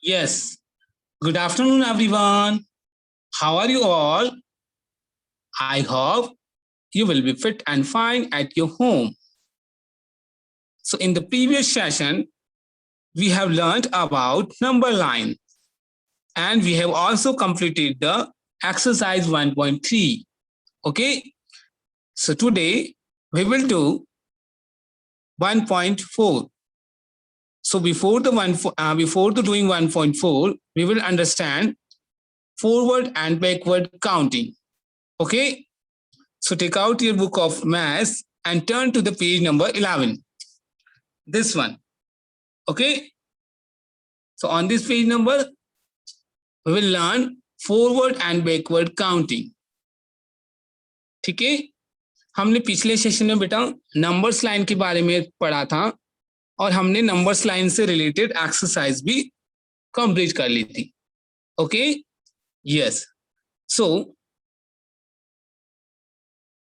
Yes. Good afternoon, everyone. How are you all? I hope you will be fit and fine at your home. So, in the previous session, we have learned about number line and we have also completed the exercise 1.3. Okay. So, today we will do 1.4. So, before the doing 1.4, we will understand forward and backward counting. Okay. So take out your book of maths and turn to the page number 11. This one. Okay. So on this page number, we will learn forward and backward counting. ठीक है, हमने पिछले session में बेटा numbers line के बारे में पढ़ा था और हमने नंबर्स लाइन से रिलेटेड एक्सरसाइज भी कंप्लीट कर ली थी. Okay, yes. So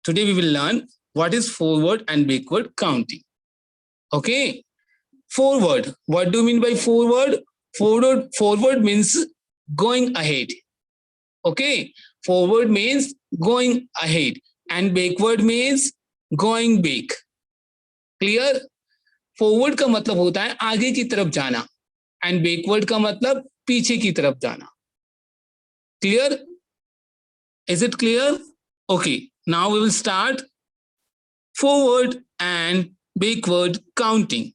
today we will learn what is forward and backward counting. Okay, forward. What do you mean by forward? Forward means going ahead. Okay, forward means going ahead and backward means going back. Clear? Forward का मतलब होता है आगे की तरफ जाना and backward का मतलब पीछे की तरफ जाना. Clear? Is it clear? Okay, now we will start forward and backward counting.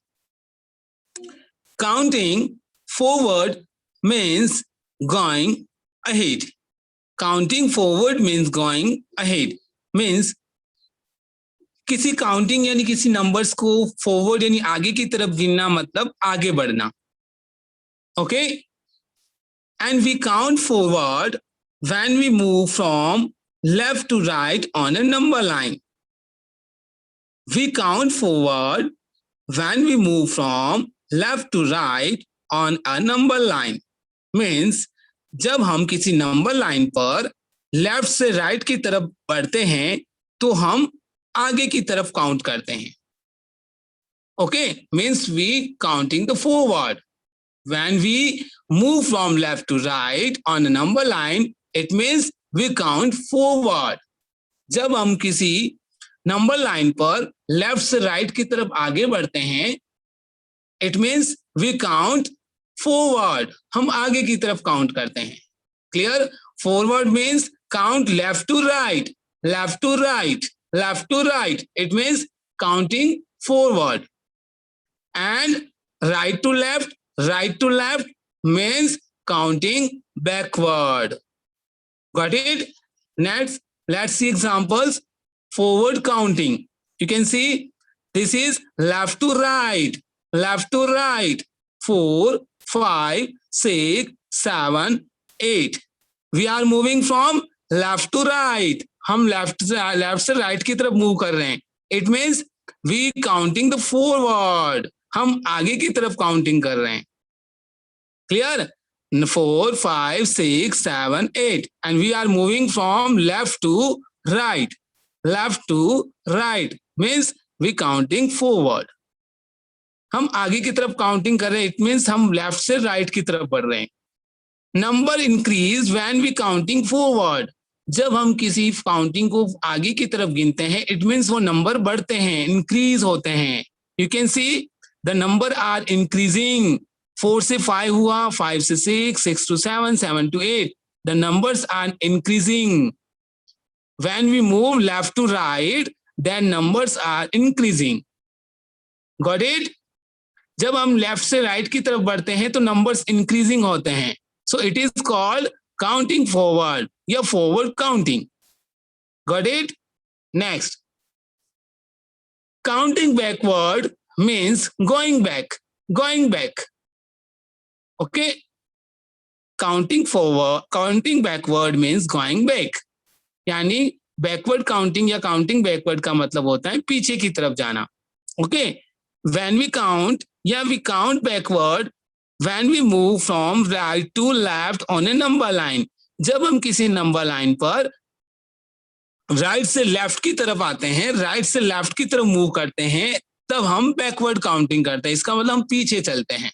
Counting forward means going ahead. Counting forward means going ahead. Means किसी काउंटिंग यानी किसी नंबर्स को फॉरवर्ड यानी आगे की तरफ गिनना मतलब आगे बढ़ना. Okay, and we count forward when we move from left to right on a number line. We count forward when we move from left to right on a number line. Means जब हम किसी number line पर left से right की तरफ बढ़ते हैं तो हम आगे की तरफ काउंट करते हैं. Okay, means we counting the forward. When we move from left to right on a number line it means we count forward. जब हम किसी नंबर लाइन पर लेफ्ट से राइट की तरफ आगे बढ़ते हैं it means we count forward. हम आगे की तरफ काउंट करते हैं. Clear? Forward means count left to right, left to right, left to right. It means counting forward. And right to left means counting backward. Got it? Next, let's see examples. Forward counting. You can see this is left to right, left to right. 4, 5, 6, 7, 8. We are moving from left to right. हम left से right की तरफ move कर रहे हैं. It means we counting the forward. हम आगे की तरफ काउंटिंग कर रहे हैं. Clear? 4, 5, 6, 7, 8 and we are moving from left to right. Left to right means we counting forward. हम आगे की तरफ काउंटिंग कर रहे हैं. इट मीन्स हम लेफ्ट से राइट की तरफ बढ़ रहे हैं. Number increase when we counting forward. जब हम किसी काउंटिंग को आगे की तरफ गिनते हैं इट मीन्स वो नंबर बढ़ते हैं, इंक्रीज होते हैं. You can see the number are increasing. 4 से 5 हुआ, 5 से 6, 6 to 7, 7 to 8. The numbers are increasing. When we move left to right then numbers are increasing. Got it? जब हम लेफ्ट से राइट की तरफ बढ़ते हैं तो नंबर्स इंक्रीजिंग होते हैं. So it is called counting forward या forward counting. Got it? Next, counting backward means going back, going back. Okay, counting backward means going back. यानी backward counting या counting backward का मतलब होता है पीछे की तरफ जाना. Okay, when we count या we count backward when we move from right to left on a number line. जब हम किसी नंबर लाइन पर राइट से लेफ्ट की तरफ आते हैं, राइट से लेफ्ट की तरफ मूव करते हैं, तब हम बैकवर्ड काउंटिंग करते हैं. इसका मतलब हम पीछे चलते हैं.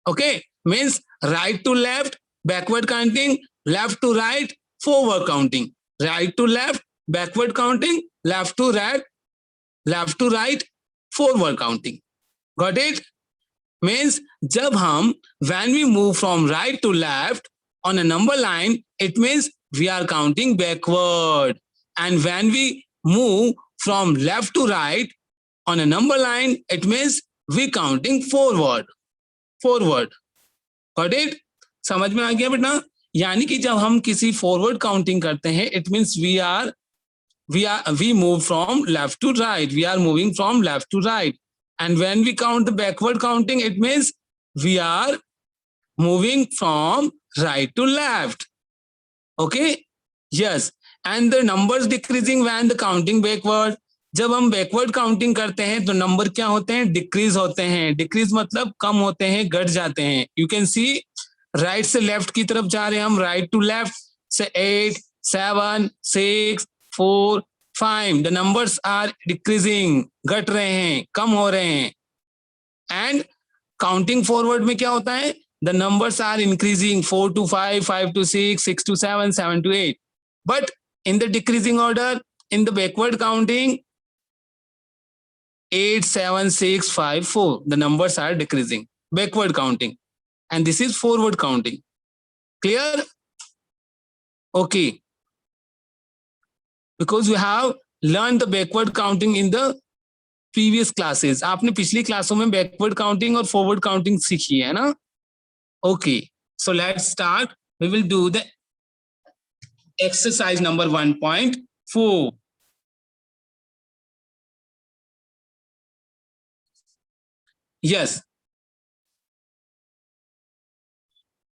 Okay, means right to left, backward counting, left to right, forward counting. Right to left, backward counting, left to right, forward counting. Got it? Means जब हम when we move from right to left on a number line, it means we are counting backward. And when we move from left to right on a number line, it means we counting forward. Got it? समझ में आ गया बेटा? यानी कि जब हम किसी forward counting करते हैं, it means we move from left to right. We are moving from left to right. And when we count the backward counting, it means we are moving from right to left. Okay? Yes. And the numbers decreasing when the counting backward. जब हम backward counting करते हैं तो number क्या होते हैं? Decrease होते हैं. डिक्रीज मतलब कम होते हैं, घट जाते हैं. यू कैन सी राइट से लेफ्ट की तरफ जा रहे हैं हम, राइट टू लेफ्ट से 8, 7, 6, 4, 5. द नंबर्स आर डिक्रीजिंग, घट रहे हैं, कम हो रहे हैं. एंड काउंटिंग फॉरवर्ड में क्या होता है? The numbers are increasing, 4 to 5, 5 to 6, 6 to 7, 7 to 8. But in the decreasing order, in the backward counting, 8, 7, 6, 5, 4. The numbers are decreasing. Backward counting. And this is forward counting. Clear? Okay. Because we have learned the backward counting in the previous classes. आपने पिछली क्लासों में backward counting और forward counting सीखी है ना? Okay. So let's start. We will do the exercise number 1.4. Yes.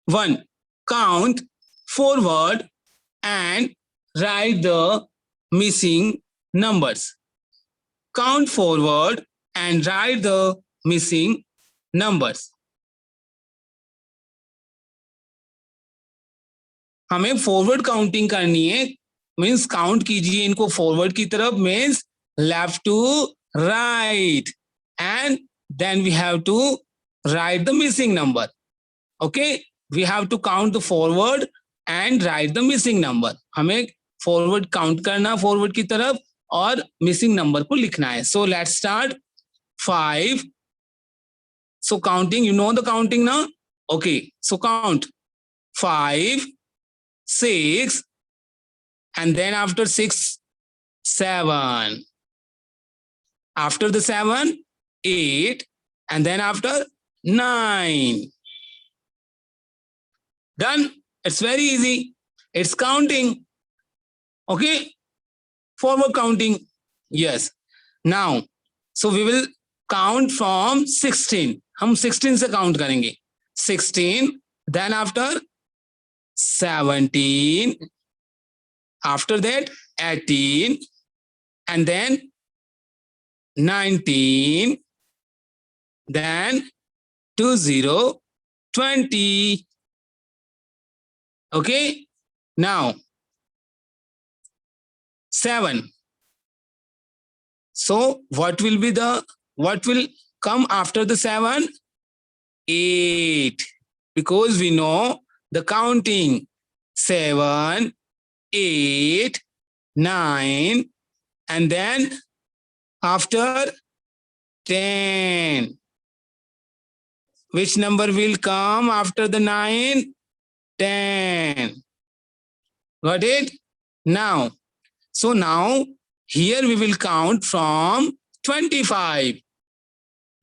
1. Count forward and write the missing numbers. Count forward and write the missing numbers. हमें forward counting करनी है, means count कीजिए इनको forward की तरफ, means left to right, and then we have to write the missing number. Okay, we have to count the forward and write the missing number. हमें forward count करना forward की तरफ और missing number को लिखना है. So let's start. 5. So counting, you know the counting ना? Okay, so count 5, 6, and then after 6, 7. After the 7, 8, and then after 9. Done. It's very easy. It's counting. Okay. Forward counting. Yes. Now, so we will count from 16. हम 16 से count करेंगे. 16, then after 17, after that 18, and then 19, then 20, 20. Okay, now 7. So what will come after the 7? 8, because we know the counting 7, 8, 9, and then after 10. Which number will come after the 9? 10. Got it? Now, so now here we will count from 25.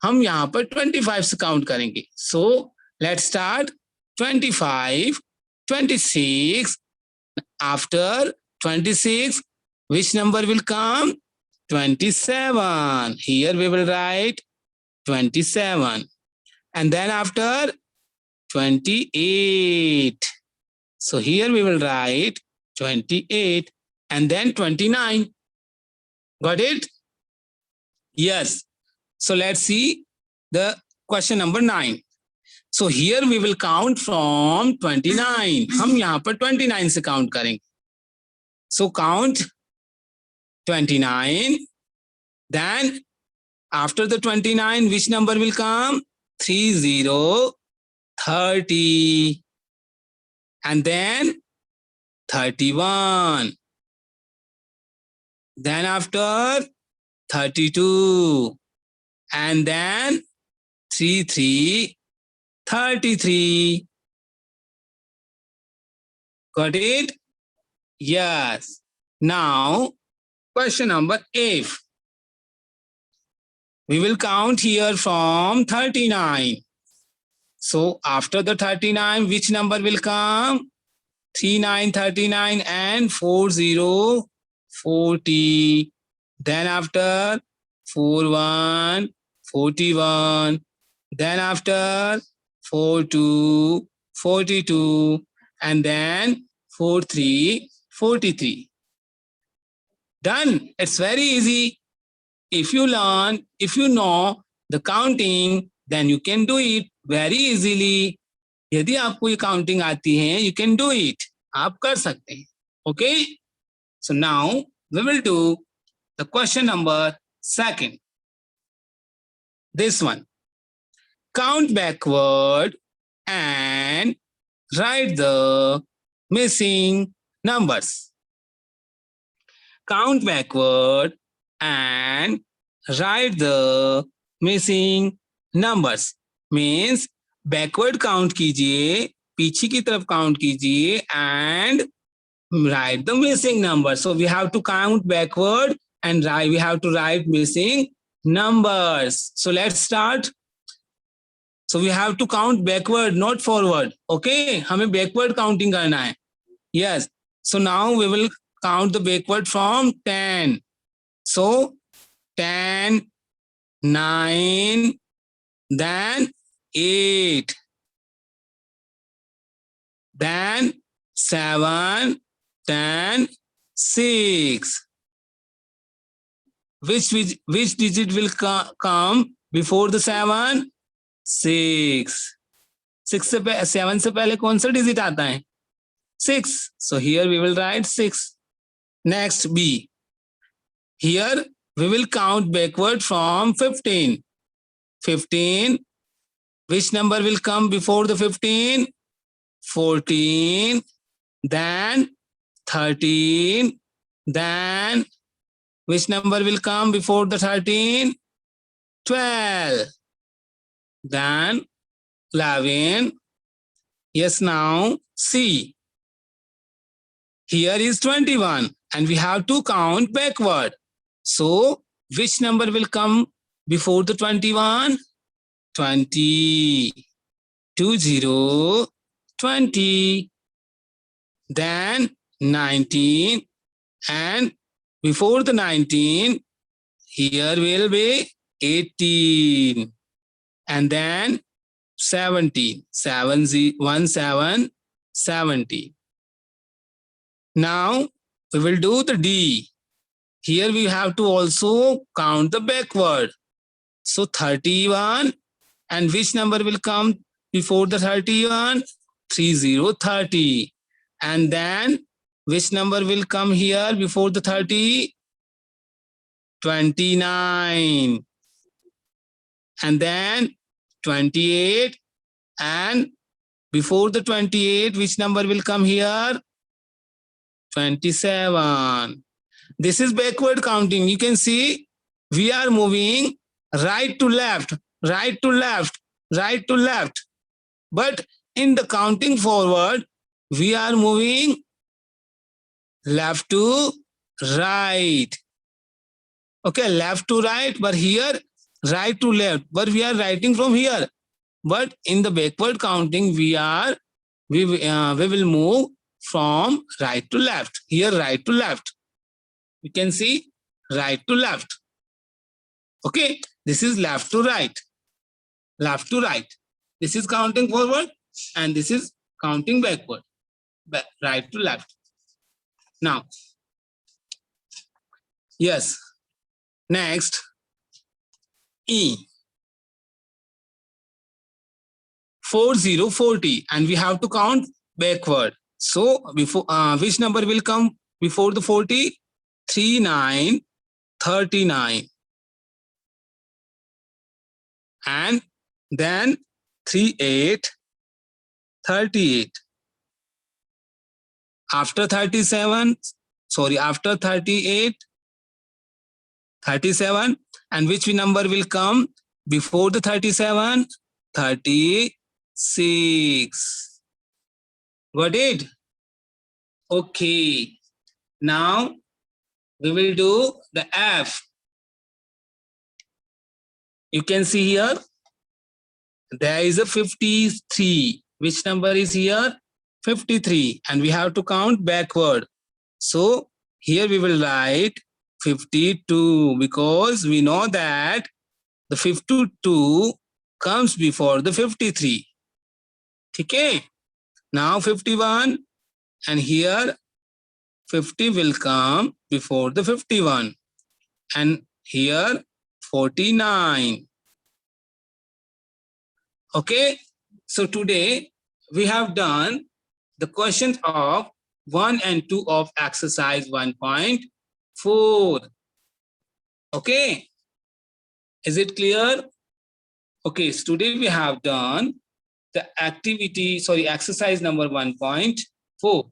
हम यहाँ पर 25 से count करेंगे. So let's start. 25, 26, after 26, which number will come? 27. Here we will write 27. And then after 28. So here we will write 28 and then 29. Got it? Yes. So let's see the question number 9. So here we will count from 29. हम यहाँ पर 29 से count करेंगे. So count 29. Then after the 29, which number will come? 30. 30, and then 31. Then after 32, and then 3, 33. Got it? Yes. Now, question number 8. We will count here from 39. So after the 39, which number will come? 39, 39, and 40, 40. Then after 41, 41. Then after 42, 42. And then 43, 43. Done. It's very easy. If you learn, if you know the counting, then you can do it very easily. यदि आपको ये counting आती है, you can do it. आप कर सकते हैं. Okay? So now we will do the question number 2. This one. Count backward and write the missing numbers. Count backward and write the missing numbers. Means backward count कीजिए, पीछे की तरफ count कीजिए, and write the missing numbers. So we have to count backward and we have to write missing numbers. So let's start. So we have to count backward, not forward. Okay, हमें backward counting करना है. Yes. So now we will count the backward from 10. So 10, 9, then 8, then 7, then 6. Which digit will come before the 7? 6. 7 से पहले कौन सा digit आता है? 6. So here we will write 6. Next, B. Here we will count backward from 15. 15. Which number will come before the 15? 14. Then 13. Then which number will come before the 13? 12. Then 11. Yes, now C. Here is 21 and we have to count backward. So which number will come before the 21? 20. 20. 20. Then 19, and before the 19, here will be 18, and then 17. 17. Now we will do the D. Here we have to also count the backward. So 31, and which number will come before the 31? 30. And then which number will come here before the 30? 29. And then 28. And before the 28, which number will come here? 27. This is backward counting. You can see we are moving right to left, right to left, right to left. But in the counting forward, we are moving left to right. Okay, left to right, but here right to left. But we are writing from here. But in the backward counting, we will move from right to left. Here right to left. You can see right to left. Okay, this is left to right. Left to right. This is counting forward and this is counting backward. Right to left. Now, yes. Next, E. 40, 40, and we have to count backward. So before which number will come before the 40? 39, 39, and then 38, 38. After 37, sorry, after 38, 37, and which number will come before the 37? 36. Got it? Okay. Now we will do the F. You can see here, there is a 53. Which number is here? 53. And we have to count backward. So here we will write 52 because we know that the 52 comes before the 53. Okay. Now 51, and here 50 will come before the 51, and here 49. Okay, so today we have done the questions of 1 and 2 of exercise 1.4. Okay, is it clear? Okay, so today we have done the exercise number 1.4.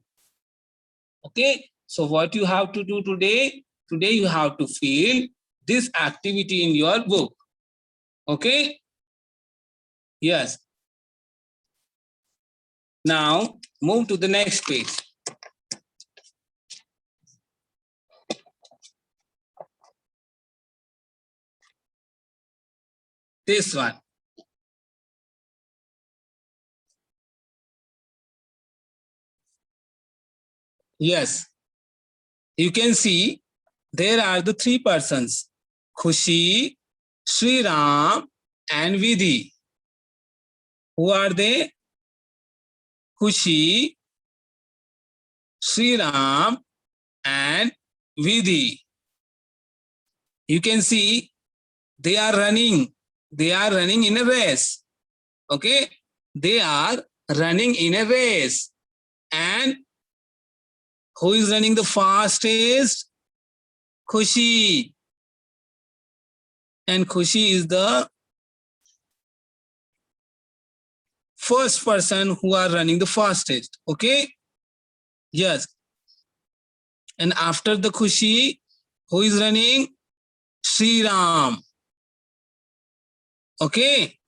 Okay, so what you have to do today? Today you have to fill this activity in your book. Okay, yes. Now move to the next page. This one. Yes, you can see there are the 3 persons: Khushi, Sri Ram, and Vidhi. Who are they? Khushi, Sri Ram, and Vidhi. You can see they are running. They are running in a race. Okay, they are running in a race. And who is running the fastest? Khushi. And Khushi is the first person who are running the fastest. Okay, yes. And after the Khushi, who is running? Sri Ram. Okay,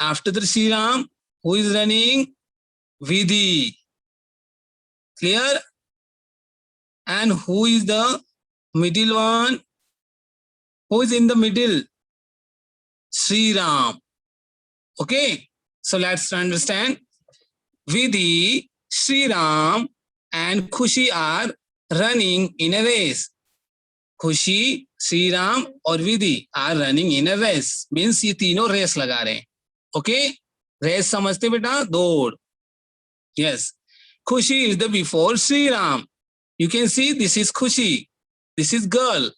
after the Sri Ram, who is running? Vidhi. Clear? And who is the middle one? Who is in the middle? Sri Ram. Okay, so let's understand. Vidhi, Sri Ram, and Khushi are running in a race. Khushi, Sri Ram और Vidhi are running in a race. Means ये तीनों race लगा रहे हैं. Okay, race समझते बेटा? दौड़. Yes, Khushi is the before Sri Ram. You can see this is Khushi. This is girl,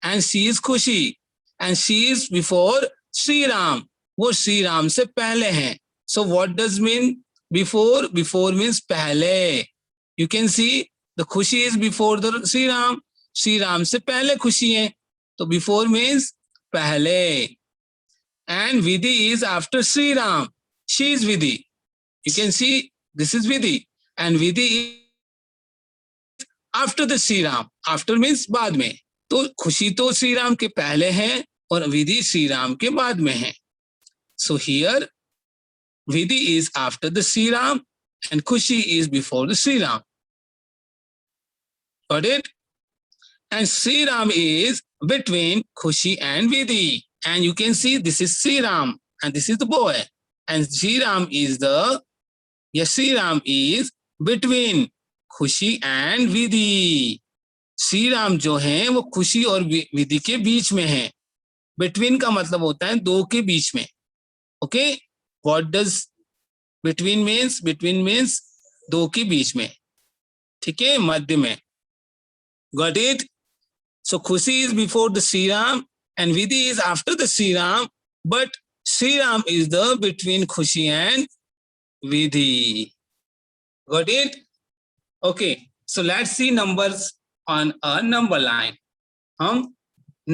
and she is Khushi, and she is before Sri Ram. वो श्री राम से पहले हैं. So what does mean before? Before means पहले. You can see the Khushi is before the Sri Ram. Shri Ram से पहले खुशी है, तो before means पहले. And Vidhi is after Sri Ram. She is Vidhi. You can see this is Vidhi, and Vidhi is after the Sri Ram. After means बाद में. तो खुशी तो श्री राम के पहले है और विधि श्री राम के बाद में है. So here Vidhi is after the Sri Ram and Khushi is before the Sri Ram. Got it? And Sri Ram is between Khushi and Vidhi. And you can see this is Sri Ram and this is the boy. And Sri Ram is between Khushi and Vidhi. Shri Ram जो हैं वो खुशी और विधि के बीच में हैं. Between का मतलब होता है दो के बीच में. Okay, what does between means? Between means दो के बीच में. ठीक है, मध्य में. Got it? So Khushi is before the Shri Ram and Vidhi is after the Shri Ram, but Shri Ram is the between Khushi and Vidhi. Got it? Okay, so let's see numbers on a number line. हम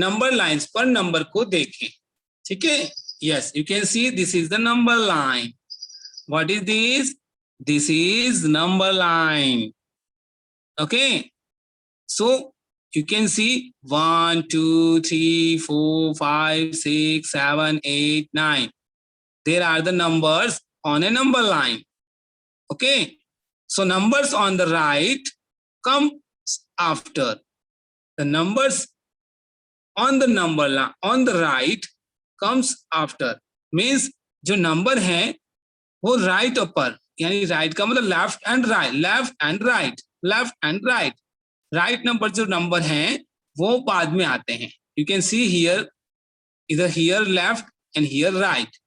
number lines पर number को देखें. ठीक है? Yes, you can see this is the number line. What is this? This is number line. Okay. So you can see 1, 2, 3, 4, 5, 6, 7, 8, 9. There are the numbers on a number line. Okay. So numbers on the right come after. The numbers on the number line on the right comes after. Means जो number है वो right ऊपर, यानी right का मतलब left and right, left and right, left and right. Right number जो number हैं वो बाद में आते हैं. यू कैन सी हियर, इधर here left and here right,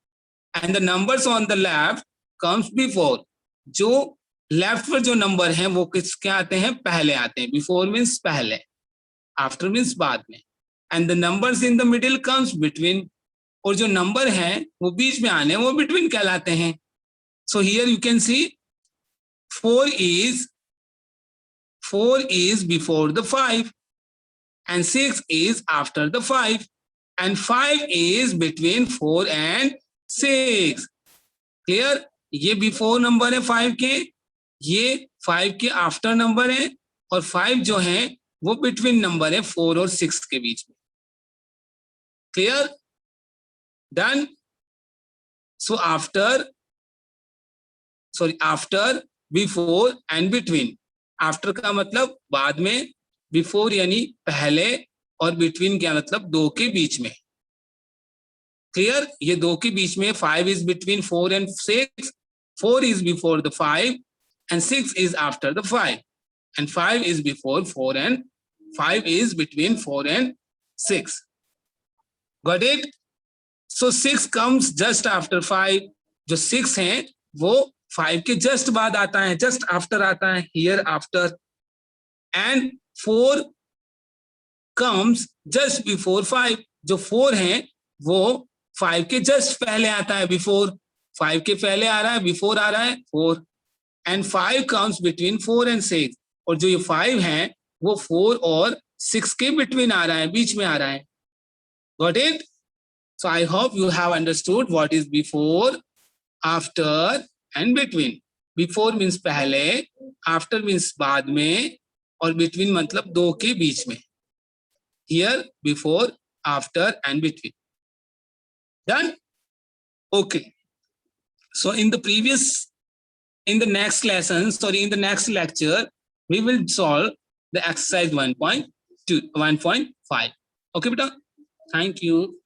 and the numbers on the left comes before. जो लेफ्ट पर जो नंबर हैं वो किसके आते हैं? पहले आते हैं. बिफोर मीन्स पहले, आफ्टर मीन्स बाद में, and the numbers in the middle comes between. और जो नंबर हैं वो बीच में आने वो बिटवीन कहलाते हैं. So here you can see 4 is before the 5, and 6 is after the 5, and 5 is between 4 and 6. Clear? ये before नंबर है 5 के, ये 5 के आफ्टर नंबर है, और 5 जो है वो बिटवीन नंबर है 4 और 6 के बीच में. Clear? Done? So after, before and between. After का मतलब बाद में, बिफोर यानी पहले, और बिटवीन क्या मतलब दो के बीच में. क्लियर? ये दो के बीच में. 5 is between 4 and 6, 4 is before the 5, and 6 is after the 5, and 5 is before 4 and 5 is between 4 and 6. Got it? So 6 comes just after 5. जो 6 है वो 5 के जस्ट बाद आता है, जस्ट आफ्टर आता है, here after. And 4 comes just before 5. जो 4 है वो 5 के जस्ट पहले आता है, बिफोर. 5 के पहले आ रहा है, बिफोर आ रहा है 4. And 5 comes between 4 and 6. और जो ये 5 है वो 4 और 6 के बिटवीन आ रहा है, बीच में आ रहा है. Got it? So I hope you have understood what is before, after and between. Before means पहले, आफ्टर मीन्स बाद में, और बिटवीन मतलब दो के बीच में. Here before, after and between. Done? Okay. So in the next lesson, in the next lecture, we will solve the exercise 1.2, 1.5. Okay, beta? Thank you.